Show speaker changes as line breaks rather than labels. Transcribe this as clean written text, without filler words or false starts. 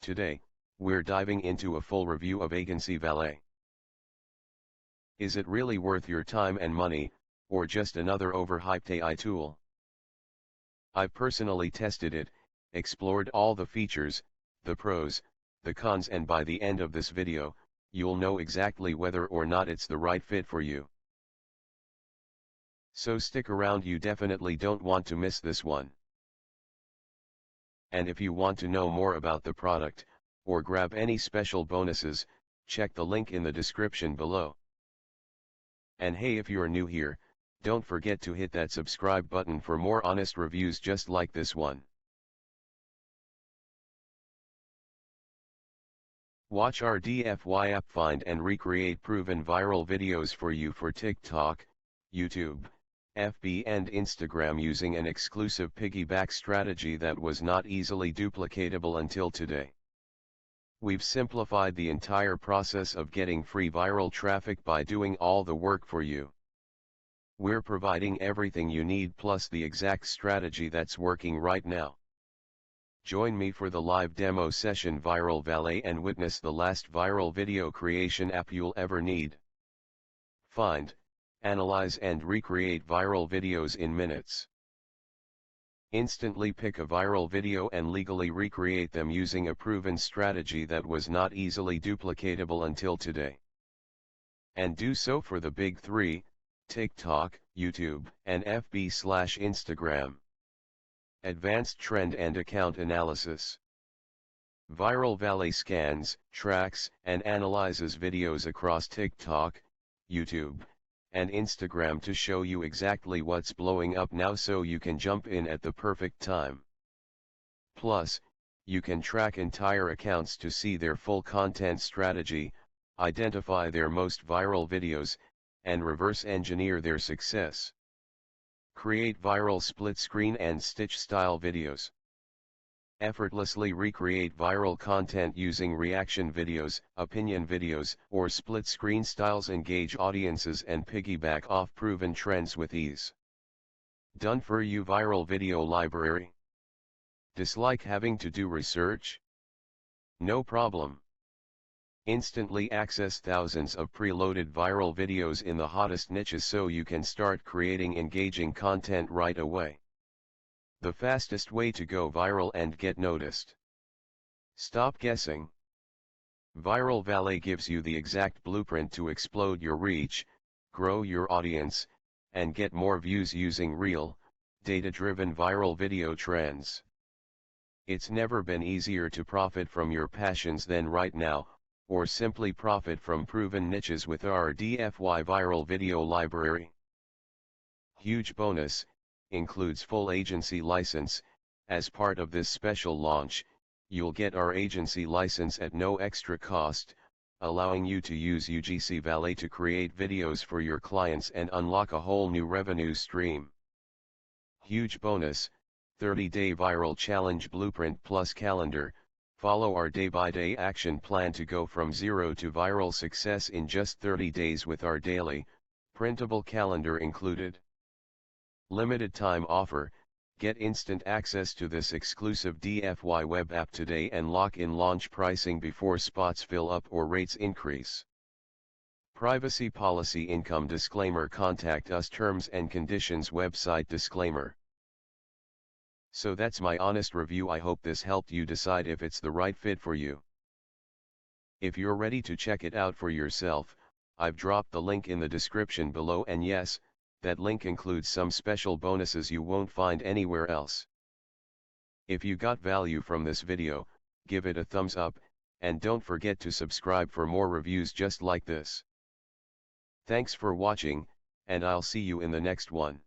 Today, we're diving into a full review of Aigency Valet. Is it really worth your time and money, or just another overhyped AI tool? I've personally tested it, explored all the features, the pros, the cons, and by the end of this video, you'll know exactly whether or not it's the right fit for you. So stick around, you definitely don't want to miss this one. And if you want to know more about the product, or grab any special bonuses, check the link in the description below. And hey, if you're new here, don't forget to hit that subscribe button for more honest reviews just like this one. Watch our DIY app find and recreate proven viral videos for you for TikTok, YouTube, FB and Instagram using an exclusive piggyback strategy that was not easily duplicatable until today. We've simplified the entire process of getting free viral traffic by doing all the work for you. We're providing everything you need plus the exact strategy that's working right now. Join me for the live demo session Viral Valet and witness the last viral video creation app you'll ever need. Find, analyze and recreate viral videos in minutes. Instantly pick a viral video and legally recreate them using a proven strategy that was not easily duplicatable until today. And do so for the big three: TikTok, YouTube, and FB/Instagram. Advanced trend and account analysis. Viral Valet scans, tracks, and analyzes videos across TikTok, YouTube, and Instagram to show you exactly what's blowing up now so you can jump in at the perfect time. Plus, you can track entire accounts to see their full content strategy, identify their most viral videos, and reverse engineer their success. Create viral split screen and stitch style videos. Effortlessly recreate viral content using reaction videos, opinion videos, or split screen styles. Engage audiences and piggyback off proven trends with ease. Done for you. Viral video library. Dislike having to do research? No problem. Instantly access thousands of preloaded viral videos in the hottest niches so you can start creating engaging content right away. The fastest way to go viral and get noticed. Stop guessing. Viral Valet gives you the exact blueprint to explode your reach, grow your audience, and get more views using real, data-driven viral video trends. It's never been easier to profit from your passions than right now, or simply profit from proven niches with our DIY viral video library. Huge bonus, includes full agency license. As part of this special launch, you'll get our agency license at no extra cost, allowing you to use Aigency Valet to create videos for your clients and unlock a whole new revenue stream. Huge bonus, 30-day viral challenge blueprint plus calendar. Follow our day-by-day action plan to go from zero to viral success in just 30 days with our daily, printable calendar included. Limited time offer. Get instant access to this exclusive DIY web app today and lock in launch pricing before spots fill up or rates increase. Privacy policy. Income disclaimer. Contact us. Terms and conditions. Website disclaimer. So that's my honest review. I hope this helped you decide if it's the right fit for you. If you're ready to check it out for yourself, I've dropped the link in the description below, and yes, that link includes some special bonuses you won't find anywhere else. If you got value from this video, give it a thumbs up, and don't forget to subscribe for more reviews just like this. Thanks for watching, and I'll see you in the next one.